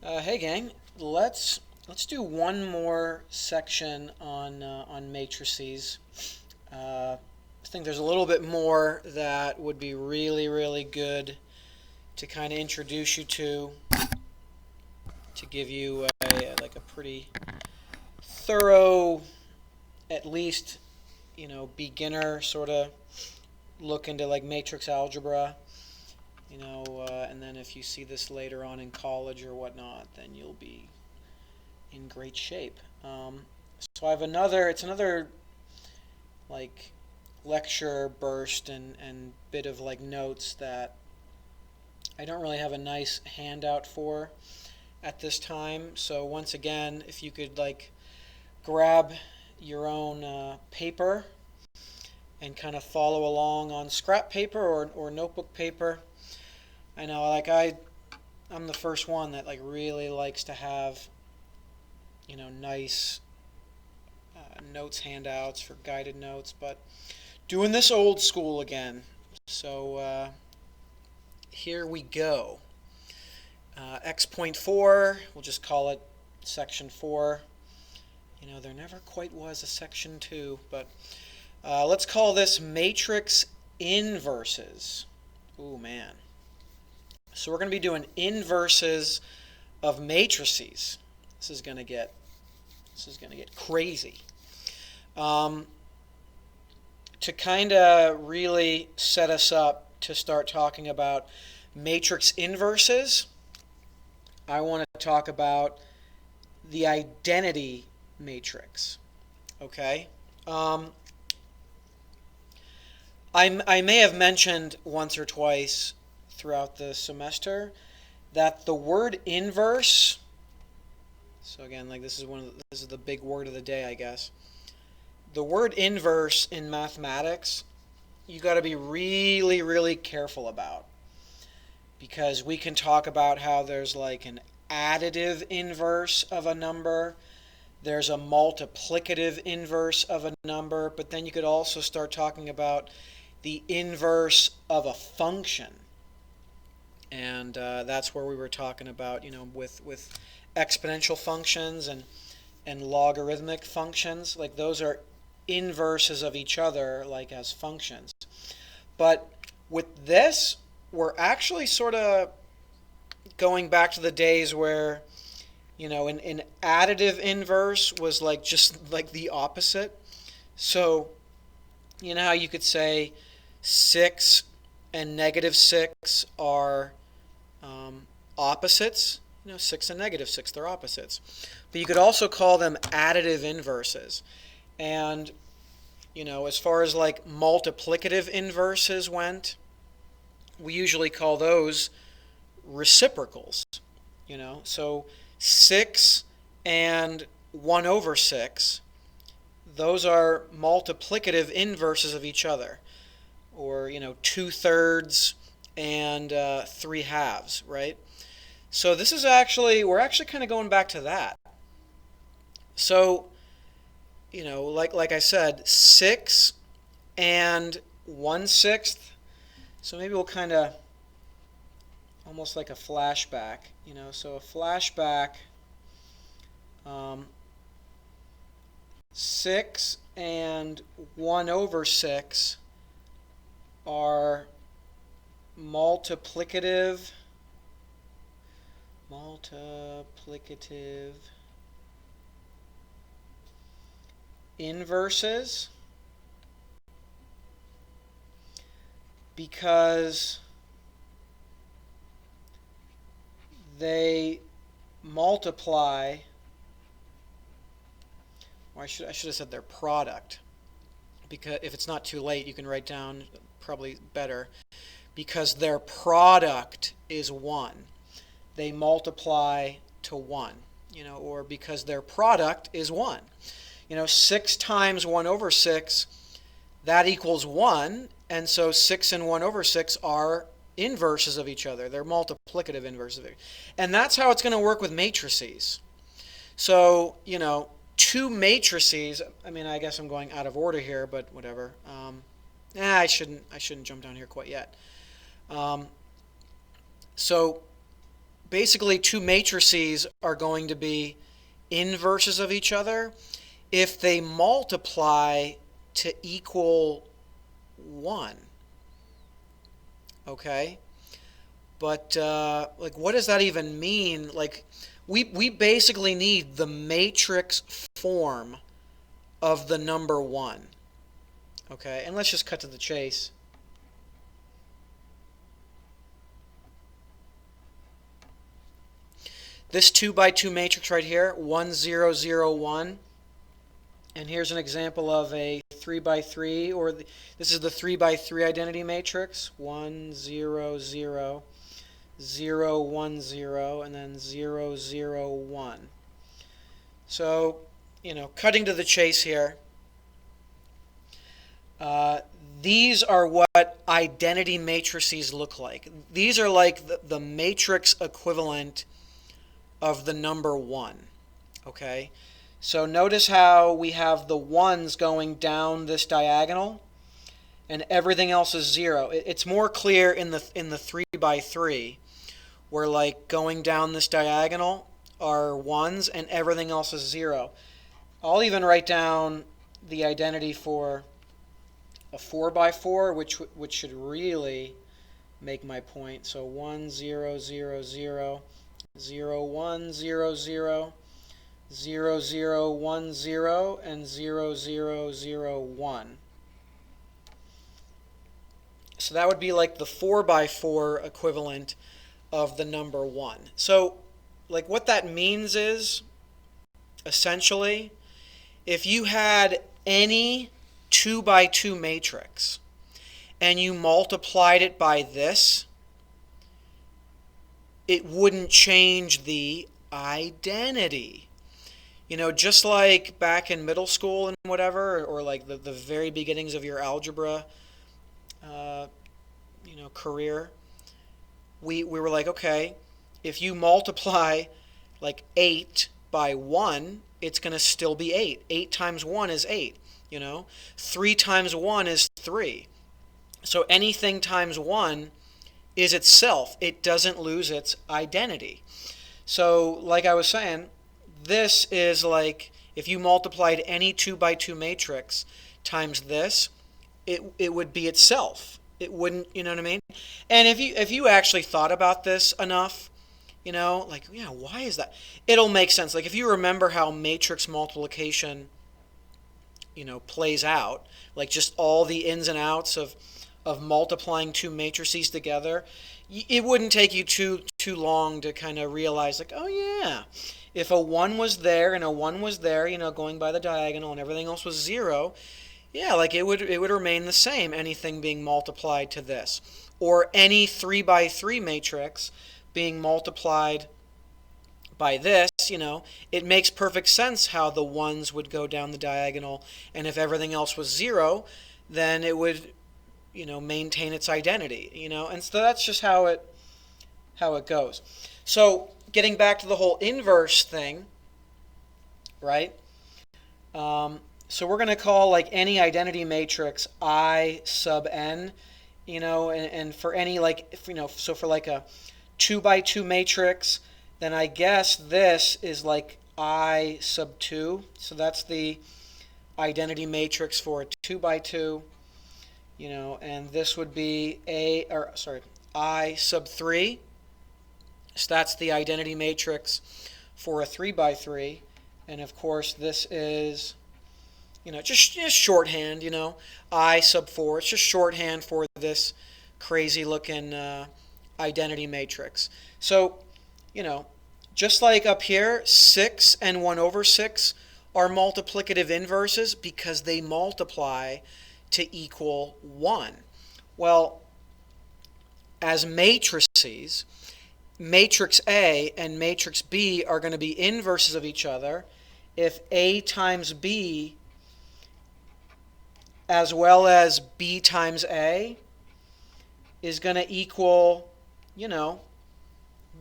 Hey gang, let's do one more section on matrices. I think there's a little bit more that would be really good to kind of introduce you to give you a pretty thorough, at least beginner sort of look into like matrix algebra. And then if you see this later on in college or whatnot, then you'll be in great shape. So I have it's another like lecture burst and bit of like notes that I don't really have a nice handout for at this time. So once again, if you could like grab your own paper and kind of follow along on scrap paper or notebook paper. I know I'm the first one that like really likes to have nice notes handouts for guided notes, but doing this old school again. So here we go. X.4, we'll just call it section 4. There never quite was a section 2, but let's call this matrix inverses. Ooh, man. So we're going to be doing inverses of matrices. This is going to get crazy. To kind of really set us up to start talking about matrix inverses, I want to talk about the identity matrix. Okay? I may have mentioned once or twice throughout the semester that the word inverse, so again, like this is the big word of the day, I guess. The word inverse in mathematics, you got to be really careful about, because we can talk about how there's like an additive inverse of a number, there's a multiplicative inverse of a number, but then you could also start talking about the inverse of a function. And that's where we were talking about, with exponential functions and logarithmic functions. Like those are inverses of each other, like as functions. But with this, we're actually sort of going back to the days where, an additive inverse was like just like the opposite. So, you know how you could say 6 and negative 6 are opposites. 6 and negative 6, they're opposites. But you could also call them additive inverses. And, as far as like multiplicative inverses went, we usually call those reciprocals. So 6 and 1 over 6, those are multiplicative inverses of each other. Or, 2/3 and 3/2, right? So this is we're actually kind of going back to that. So, like I said, 6 and 1/6. So maybe we'll kind of, almost like a flashback, so a flashback, 6 and 1 over 6 are multiplicative inverses, because they multiply, or I should have said their product, because if it's not too late, you can write down probably better, because their product is 1. They multiply to 1, or because their product is 1. 6 times 1 over 6, that equals 1, and so 6 and 1 over 6 are inverses of each other. They're multiplicative inverses of it. And that's how it's going to work with matrices. So, two matrices, I guess I'm going out of order here, but whatever. I shouldn't jump down here quite yet. So basically two matrices are going to be inverses of each other if they multiply to equal 1. Okay? But, like, what does that even mean? Like, we basically need the matrix form of the number 1. Okay? And let's just cut to the chase. This 2 by 2 matrix right here, 1, 0, 0, 1. And here's an example of a 3 by 3, or this is the 3 by 3 identity matrix. 1, 0, 0, 0, 1, 0, and then 0, 0, 1. So, cutting to the chase here, these are what identity matrices look like. These are like the matrix equivalent of the number 1. Okay? So notice how we have the 1s going down this diagonal and everything else is 0. It's more clear in the 3 by 3 where, like, going down this diagonal are 1s and everything else is 0. I'll even write down the identity for a 4 by 4, which should really make my point. So 1, 0, 0, 0, 0, 1, 0, 0, 0, 0, 1, 0, and 0, 0, 0, 1. So that would be like the 4 by 4 equivalent of the number 1. So, like, what that means is, essentially, if you had any 2 by 2 matrix and you multiplied it by this, it wouldn't change the identity. Just like back in middle school and whatever, or like the very beginnings of your algebra career, we were like, okay, if you multiply like 8 by 1, it's going to still be 8. 8 times 1 is 8. 3 times 1 is 3. So anything times 1 is itself. It doesn't lose its identity. So, like I was saying, this is like if you multiplied any 2 by 2 matrix times this, it would be itself. It wouldn't, you know what I mean? And if you actually thought about this enough, like, yeah, why is that? It'll make sense. Like, if you remember how matrix multiplication, plays out, like just all the ins and outs of multiplying two matrices together, it wouldn't take you too long to kind of realize, like, oh yeah, if a 1 was there and a 1 was there, going by the diagonal, and everything else was 0, yeah, like it would remain the same, anything being multiplied to this. Or any 3 by 3 matrix being multiplied by this, it makes perfect sense how the 1s would go down the diagonal, and if everything else was 0, then it would, maintain its identity, and so that's just how it goes. So getting back to the whole inverse thing, right? So we're going to call like any identity matrix I sub n, and for any, like, so for like a 2 by 2 matrix, then I guess this is like I sub 2. So that's the identity matrix for a 2 by 2, and this would be I sub 3. So that's the identity matrix for a 3 by 3. And of course this is, just shorthand, I sub 4. It's just shorthand for this crazy looking identity matrix. So, just like up here, 6 and 1 over 6 are multiplicative inverses because they multiply to equal 1. Well, as matrices, matrix A and matrix B are going to be inverses of each other if A times B as well as B times A is going to equal,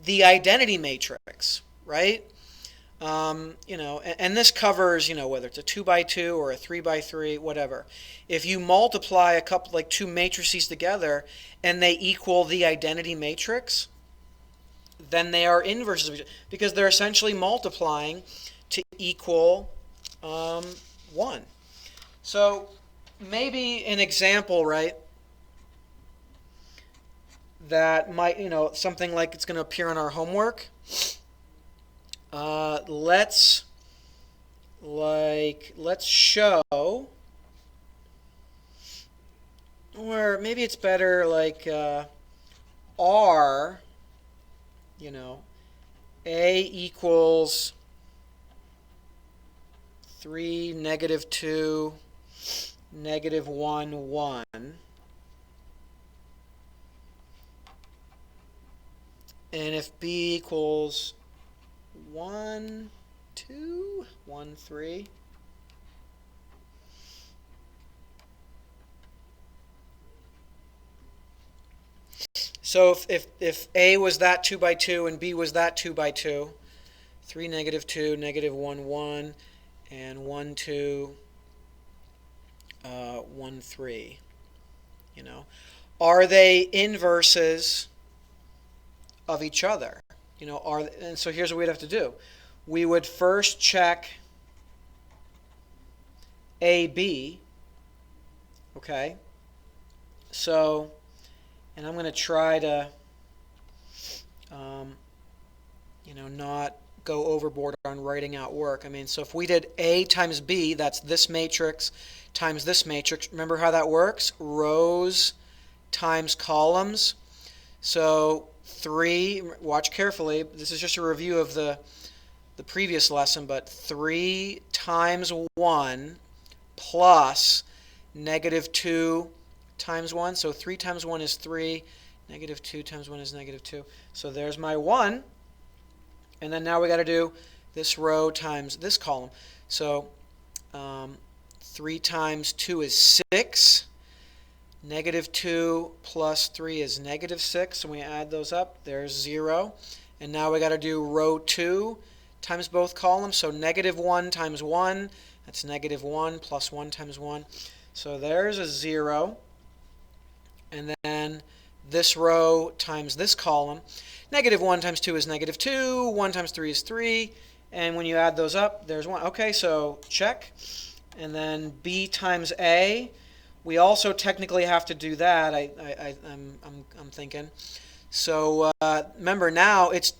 the identity matrix, right? And this covers, whether it's a 2 by 2 or a 3 by 3, whatever. If you multiply a couple, like two matrices together, and they equal the identity matrix, then they are inverses of each other because they're essentially multiplying to equal 1. So maybe an example, right, that might, something like it's going to appear on our homework. Let's show, or maybe it's better like R, A equals 3, -2, -1, 1. And if B equals 1, 2, 1, 3. So if A was that 2 by 2 and B was that 2 by 2, 3, -2, -1, 1, and 1, 2, 1, 3. Are they inverses of each other? And so here's what we'd have to do. We would first check AB. Okay. So, and I'm going to try to, not go overboard on writing out work. So if we did A times B, that's this matrix times this matrix. Remember how that works? Rows times columns. So 3, watch carefully, this is just a review of the previous lesson, but 3 times 1 plus -2 times 1. So 3 times 1 is 3, -2 times 1 is -2. So there's my 1. And then now we got to do this row times this column. So 3 times 2 is 6. -2 plus 3 is -6. So we add those up. There's 0. And now we got to do row 2 times both columns. So -1 times 1. That's -1 plus 1 times 1. So there's a 0. And then this row times this column. -1 times 2 is -2. 1 times 3 is 3. And when you add those up, there's 1. Okay, so check. And then B times A. We also technically have to do that. I'm thinking. So remember, now it's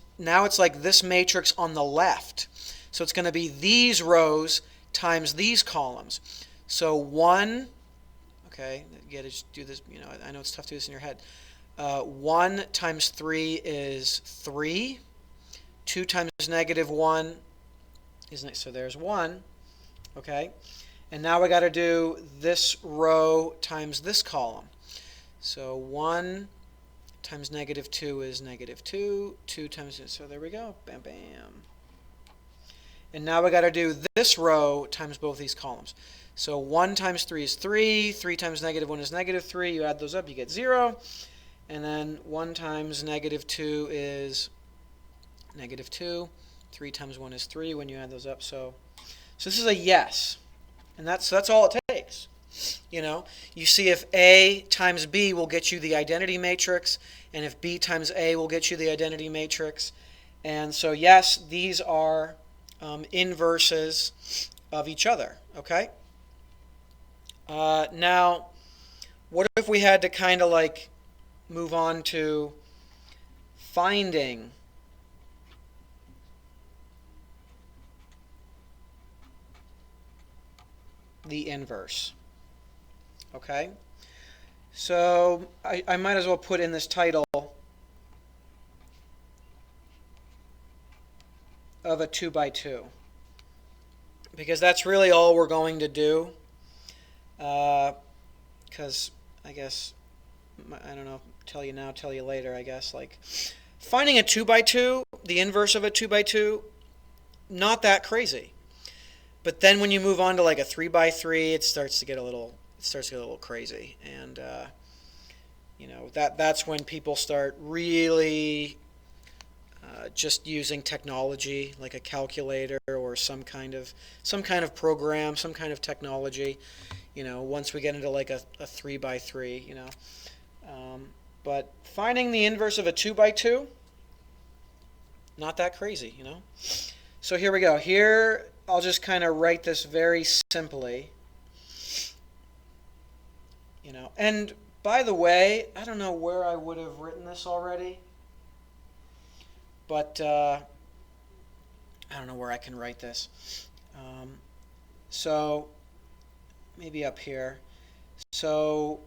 like this matrix on the left. So it's going to be these rows times these columns. So 1. Okay, you got to just do this. I know it's tough to do this in your head. 1 times 3 is 3. 2 times -1 is so there's 1. Okay. And now we got to do this row times this column. So 1 times -2 is -2. 2 times, so there we go. Bam, bam. And now we got to do this row times both these columns. So 1 times 3 is 3. 3 times -1 is -3. You add those up, you get 0. And then 1 times -2 is -2. 3 times 1 is 3 when you add those up. So this is a yes. And that's all it takes. You see if A times B will get you the identity matrix, and if B times A will get you the identity matrix. And so yes, these are inverses of each other. Okay? Now, what if we had to kind of like move on to finding the inverse? Okay, so I might as well put in this title of a 2 by 2 because that's really all we're going to do, because I guess, I don't know, tell you now, tell you later, I guess, like finding a 2 by 2, the inverse of a 2 by 2, not that crazy. But then when you move on to like a 3 by 3, it starts to get a little crazy, and that's when people start really just using technology like a calculator or some kind of program, some kind of technology. Once we get into like a 3 by 3, but finding the inverse of a 2 by 2, Not that crazy, you know? So here we go. Here, I'll just kind of write this very simply. You know, and by the way, I don't know where I would have written this already, but I don't know where I can write this. So maybe up here. So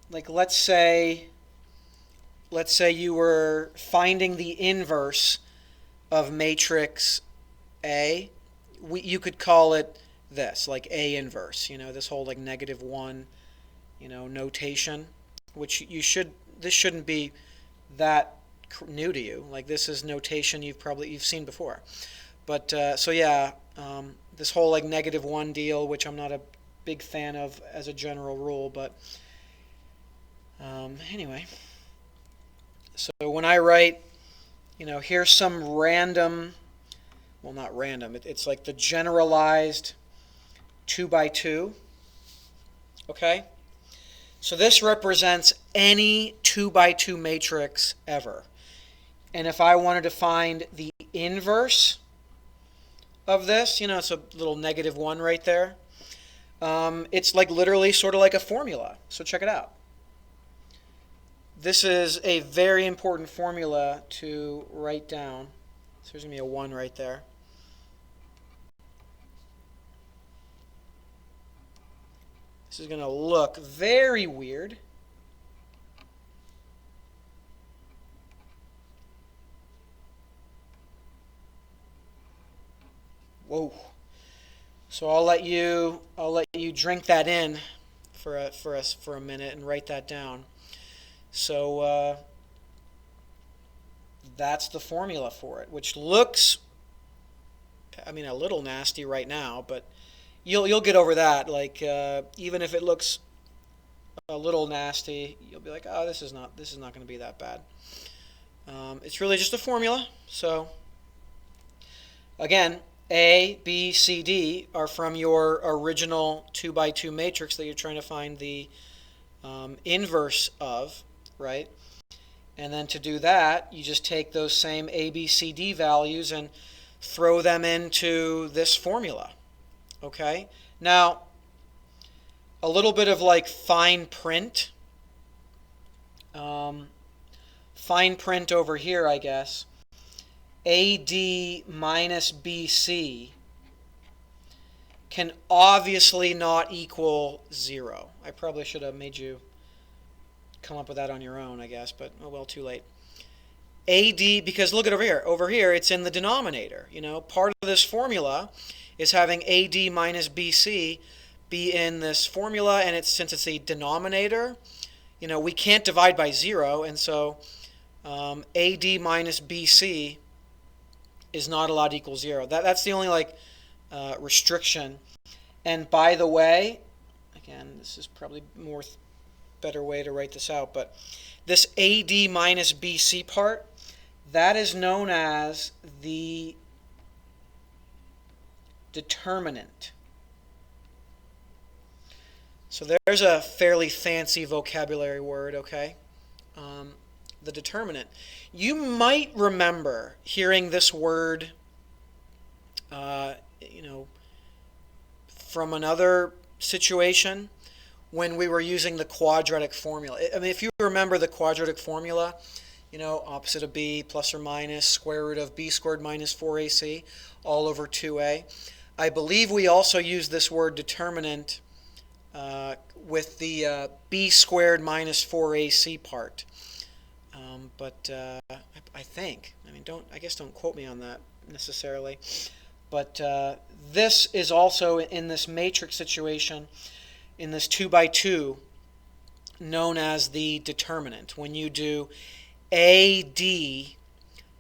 like let's say you were finding the inverse of matrix A. You could call it this, like A inverse, you know, this whole like -1, you know, notation, which this shouldn't be that new to you. Like this is notation you've seen before. But so yeah, this whole like -1 deal, which I'm not a big fan of as a general rule, but anyway. So when I write, you know, here's some random, well, not random, it's like the generalized 2 by 2, okay? So this represents any 2 by 2 matrix ever. And if I wanted to find the inverse of this, you know, it's a little -1 right there. It's like literally sort of like a formula. So check it out. This is a very important formula to write down. So there's going to be a 1 right there. This is going to look very weird. Whoa. So I'll let you drink that in for a minute and write that down. So that's the formula for it, which looks, I mean, a little nasty right now, but you'll get over that. Like even if it looks a little nasty, you'll be like, oh, this is not going to be that bad. It's really just a formula. So again, A, B, C, D are from your original 2 by 2 matrix that you're trying to find the inverse of, right? And then to do that, you just take those same A, B, C, D values and throw them into this formula. Okay? Now, a little bit of like fine print. Fine print over here, I guess. AD minus BC can obviously not equal 0. I probably should have made you come up with that on your own, I guess, but oh well, too late. AD, because look at over here. Over here, it's in the denominator. You know, part of this formula is having AD minus BC be in this formula, and since it's a denominator, you know, we can't divide by 0, and so AD minus BC is not allowed to equal 0. That's the only like restriction. And by the way, again, this is probably better way to write this out, but this AD minus BC part, that is known as the determinant. So there's a fairly fancy vocabulary word, okay? The determinant. You might remember hearing this word, you know, from another situation when we were using the quadratic formula. I mean, if you remember the quadratic formula, you know, opposite of b plus or minus square root of b squared minus 4ac all over 2a. I believe we also use this word determinant with the b squared minus 4ac part. But I think, I mean, I guess don't quote me on that necessarily. But this is also in this matrix situation, in this 2 by 2, known as the determinant. When you do AD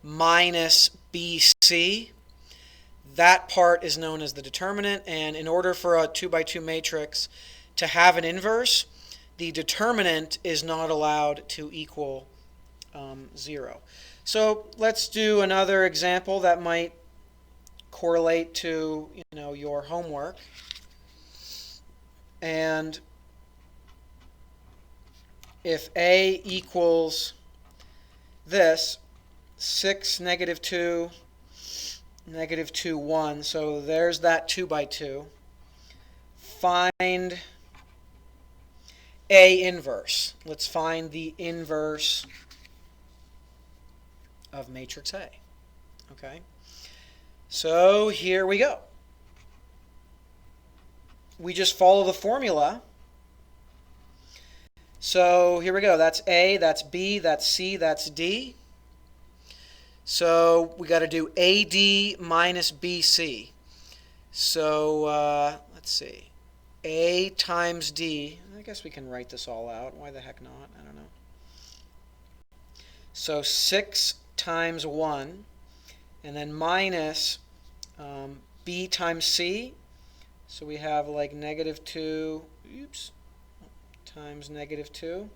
minus BC, that part is known as the determinant, and in order for a 2 by 2 matrix to have an inverse, the determinant is not allowed to equal 0. So let's do another example that might correlate to, you know, your homework. And if A equals this, 6, negative 2, negative 2, 1. So there's that 2 by 2. Find A inverse. Let's find the inverse of matrix A. Okay? So here we go. We just follow the formula. So here we go. That's A, that's B, that's C, that's D. So we got to do AD minus BC. So let's see. A times D. I guess we can write this all out. Why the heck not? I don't know. So 6 times 1, and then minus B times C. So we have like negative 2, times negative 2.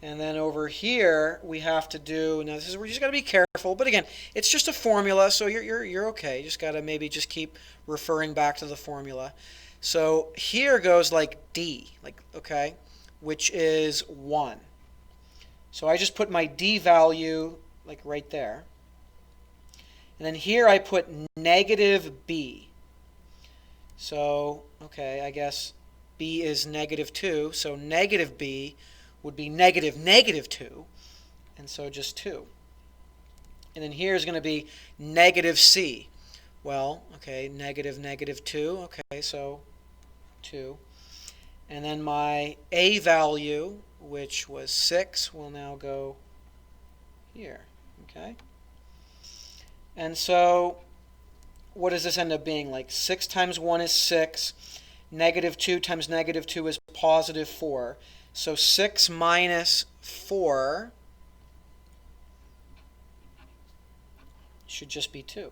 And then over here we have to do, now this is, we just got to be careful, but again, it's just a formula, so you're okay. You just got to maybe just keep referring back to the formula. So here goes like D, okay, which is 1. So I just put my D value like right there. And then here I put negative B. So, okay, I guess B is negative 2, so negative B would be negative negative 2, and so just 2. And then here is going to be negative C. Well, okay, negative negative 2, okay, so 2. And then my A value, which was 6, will now go here, okay? And so what does this end up being? Like 6 times 1 is 6. Negative 2 times negative 2 is positive 4. So 6 minus 4 should just be 2.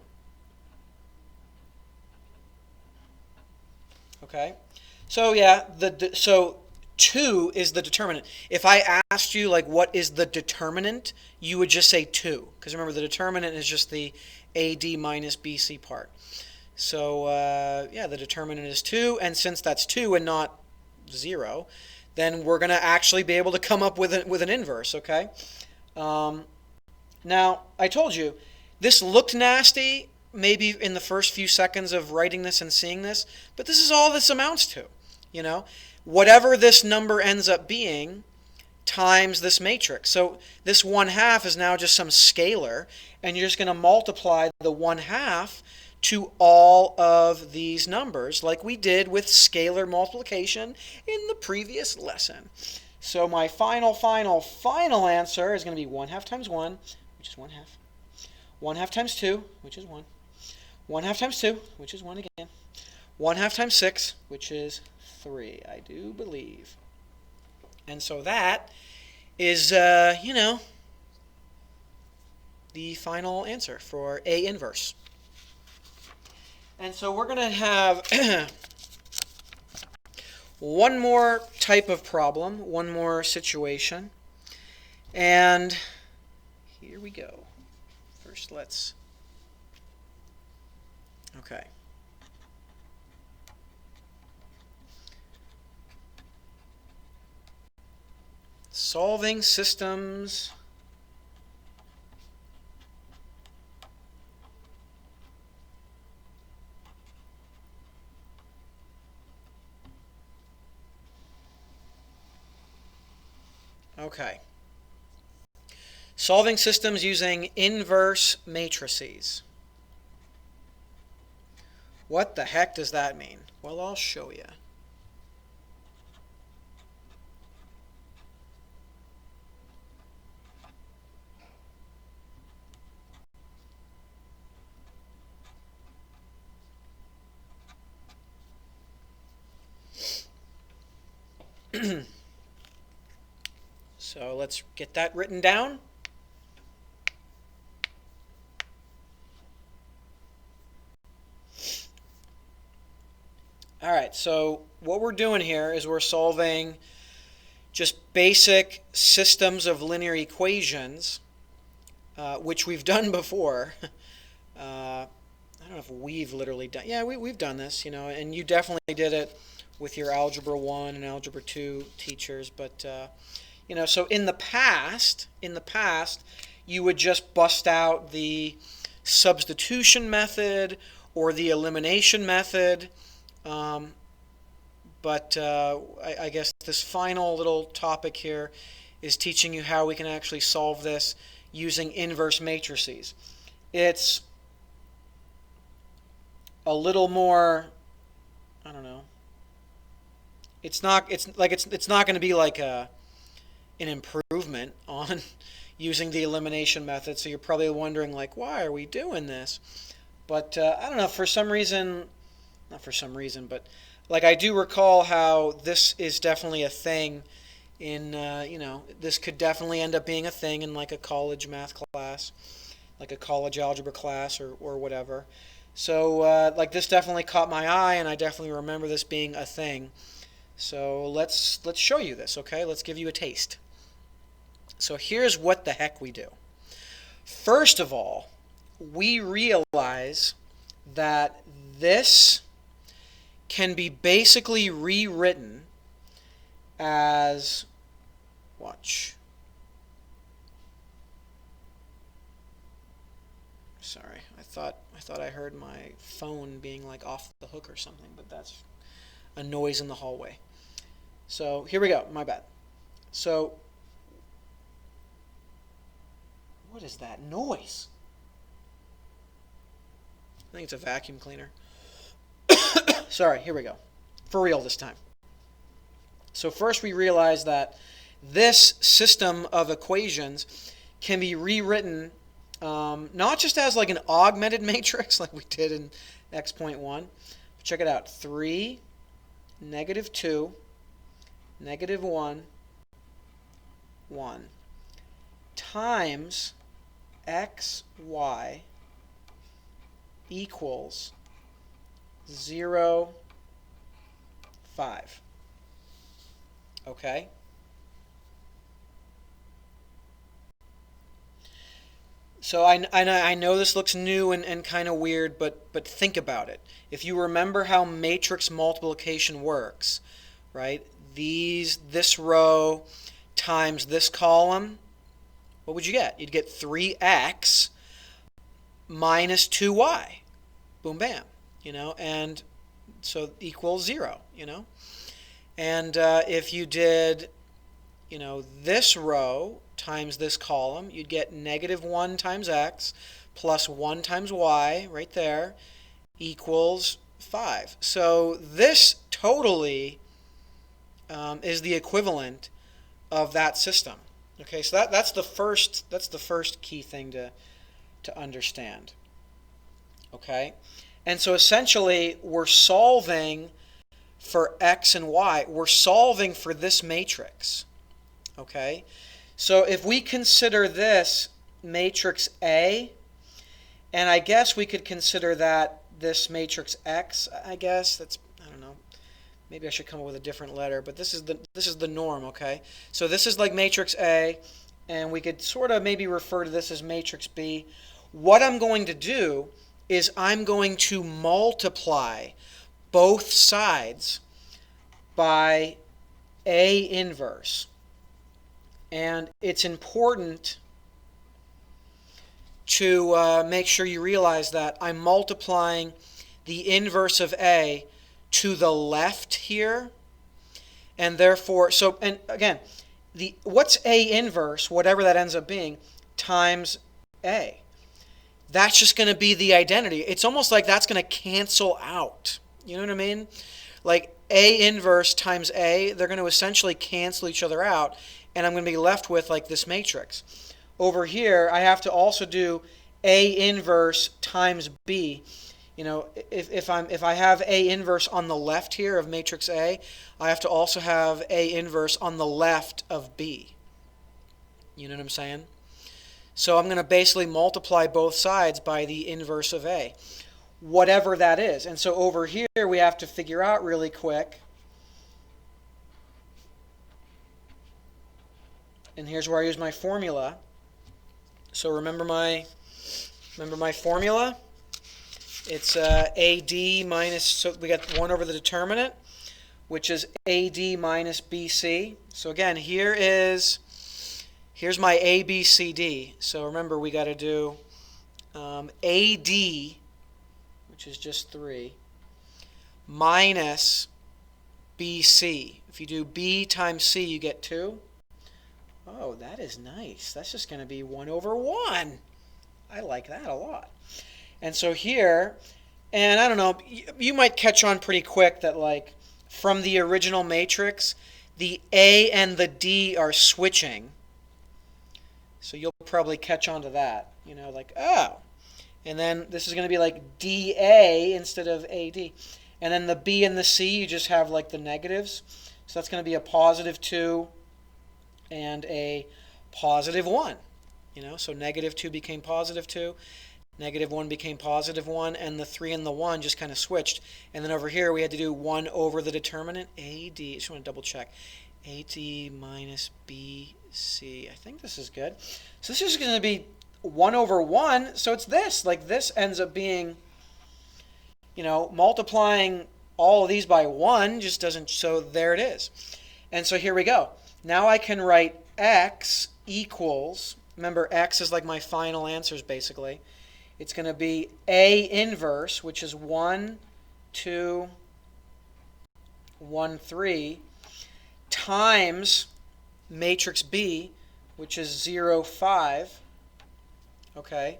Okay? So yeah, so 2 is the determinant. If I asked you like what is the determinant, you would just say 2. Because remember, the determinant is just the AD minus BC part. So yeah, the determinant is 2, and since that's 2 and not 0, then we're going to actually be able to come up with an inverse, okay? Now, I told you, this looked nasty maybe in the first few seconds of writing this and seeing this, but this is all this amounts to, you know? Whatever this number ends up being times this matrix. So this 1/2 is now just some scalar, and you're just going to multiply the 1/2 to all of these numbers like we did with scalar multiplication in the previous lesson. So my final answer is going to be 1/2 times 1, which is 1/2. 1/2 times 2, which is 1. 1/2 times 2, which is 1 again. 1/2 times 6, which is 3, I do believe. And so that is, you know, the final answer for A inverse. And so we're going to have one more type of problem, one more situation. And here we go. First, let's... Okay. Solving systems. Okay. Solving systems using inverse matrices. What the heck does that mean? Well, I'll show you. So let's get that written down. All right, so what we're doing here is we're solving just basic systems of linear equations, which we've done before. I don't know if we've literally done. Yeah, we've done this, you know, and you definitely did it with your Algebra 1 and Algebra 2 teachers. But you know, so in the past, you would just bust out the substitution method or the elimination method. But I guess this final little topic here is teaching you how we can actually solve this using inverse matrices. It's a little more, I don't know. It's not going to be like an improvement on using the elimination method. So you're probably wondering, like, why are we doing this? But I don't know, for some reason, not for some reason, but like I do recall how this is definitely a thing in, this could definitely end up being a thing in like a college math class, like a college algebra class or whatever. So like this definitely caught my eye, and I definitely remember this being a thing. So let's show you this, okay? Let's give you a taste. So here's what the heck we do. First of all, we realize that this can be basically rewritten as, watch. Sorry, I thought I heard my phone being like off the hook or something, but that's a noise in the hallway. So here we go, my bad. So what is that noise? I think it's a vacuum cleaner. Sorry, here we go. For real this time. So first we realize that this system of equations can be rewritten not just as like an augmented matrix like we did in X.1. But check it out. 3, -2, -1, 1 times xy equals 0, 5. Okay? So I know this looks new and kind of weird, but think about it. If you remember how matrix multiplication works, right? This row times this column, what would you get? You'd get 3x minus 2y. Boom, bam. And so equals 0, And if you did, this row times this column, you'd get -1 times x plus 1 times y, right there, equals 5. So this totally is the equivalent of that system. Okay, so that's the first key thing to understand. Okay, and so essentially we're solving for x and y. We're solving for this matrix. Okay, so if we consider this matrix A, and I guess we could consider that this matrix X, I guess I don't know. Maybe I should come up with a different letter, but this is the norm, okay? So this is like matrix A, and we could sort of maybe refer to this as matrix B. What I'm going to do is I'm going to multiply both sides by A inverse. And it's important to make sure you realize that I'm multiplying the inverse of A to the left here, and therefore, and again, what's A inverse, whatever that ends up being, times A? That's just going to be the identity. It's almost like that's going to cancel out. You know what I mean? Like A inverse times A, they're going to essentially cancel each other out, and I'm going to be left with like this matrix. Over here, I have to also do A inverse times B. If I have A inverse on the left here of matrix A, I have to also have A inverse on the left of B. You know what I'm saying? So I'm going to basically multiply both sides by the inverse of A, whatever that is. And so over here, we have to figure out really quick. And here's where I use my formula. So remember my formula? It's AD minus, so we got 1 over the determinant, which is AD minus BC. So again, here is here's my A, B, C, D. So remember, we got to do AD, which is just 3, minus BC. If you do B times C, you get 2. Oh, that is nice. That's just going to be 1 over 1. I like that a lot. And so here, and I don't know, you might catch on pretty quick that like from the original matrix, the A and the D are switching. So you'll probably catch on to that. You know, like, oh. And then this is going to be like DA instead of AD. And then the B and the C, you just have like the negatives. So that's going to be a positive 2 and a positive 1. You know, so negative 2 became positive 2. Negative 1 became positive 1, and the 3 and the 1 just kind of switched. And then over here we had to do 1 over the determinant, AD. I just want to double check. AD minus BC. I think this is good. So this is going to be 1 over 1, so it's this. Like this ends up being, you know, multiplying all of these by 1 just doesn't, so there it is. And so here we go. Now I can write x equals, remember x is like my final answers basically. It's going to be A inverse, which is 1, 2, 1, 3, times matrix B, which is 0, 5. Okay,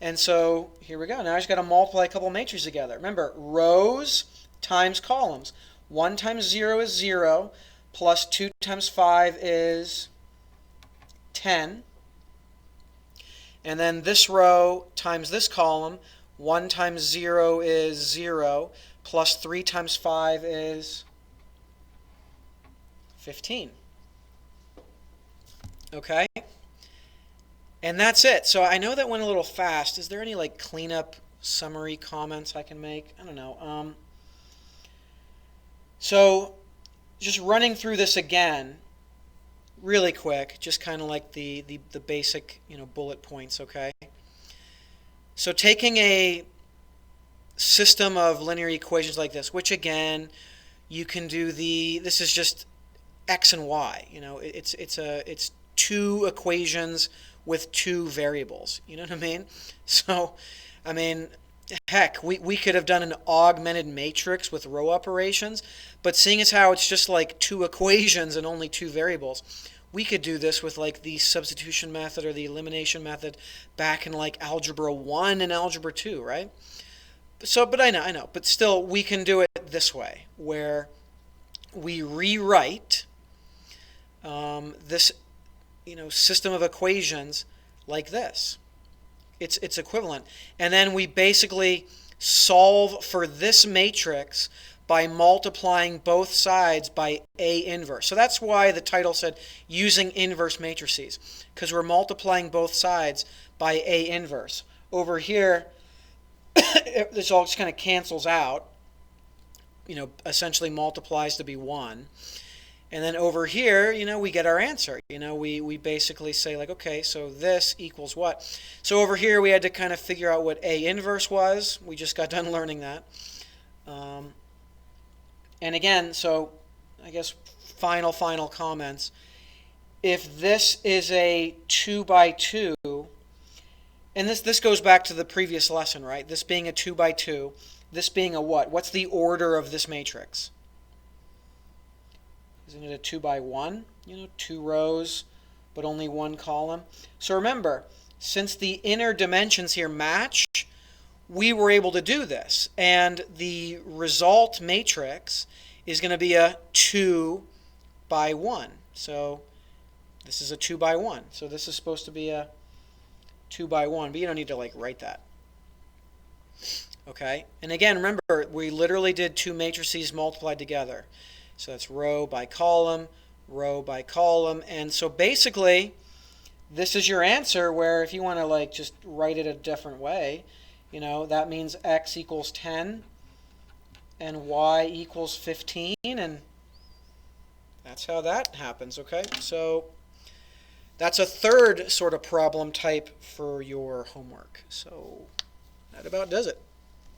and so here we go. Now I just got to multiply a couple matrices together. Remember, rows times columns. 1 times 0 is 0, plus 2 times 5 is 10. And then this row times this column, 1 times 0 is 0, plus 3 times 5 is 15. Okay? And that's it. So I know that went a little fast. Is there any like cleanup summary comments I can make? I don't know. So just running through this again, really quick, just kind of like the basic, you know, bullet points, okay? So taking a system of linear equations like this, which again, you can do this is just x and y, you know, it's 2 equations with 2 variables, you know what I mean? So, I mean, heck, we could have done an augmented matrix with row operations, but seeing as how it's just like 2 equations and only 2 variables, we could do this with like the substitution method or the elimination method back in like algebra 1 and algebra 2, right? So, but I know, but still we can do it this way, where we rewrite this, you know, system of equations like this. It's equivalent. And then we basically solve for this matrix by multiplying both sides by A inverse. So that's why the title said using inverse matrices, because we're multiplying both sides by A inverse. Over here, this all just kind of cancels out, you know, essentially multiplies to be 1. And then over here, you know, we get our answer. You know, we basically say like, okay, so this equals what? So over here we had to kind of figure out what A inverse was. We just got done learning that. And again, so I guess final comments. If this is a 2 by 2, and this goes back to the previous lesson, right? This being a 2 by 2, this being a what? What's the order of this matrix? Isn't it a 2 by 1? You know, 2 rows, but only 1 column. So remember, since the inner dimensions here match, we were able to do this. And the result matrix is going to be a 2 by 1. So this is a 2 by 1. So this is supposed to be a 2 by 1, but you don't need to like write that. Okay? And again, remember, we literally did 2 matrices multiplied together. So that's row by column, and so basically, this is your answer, where if you want to like just write it a different way, you know, that means x equals 10 and y equals 15, and that's how that happens, okay? So that's a third sort of problem type for your homework. So that about does it.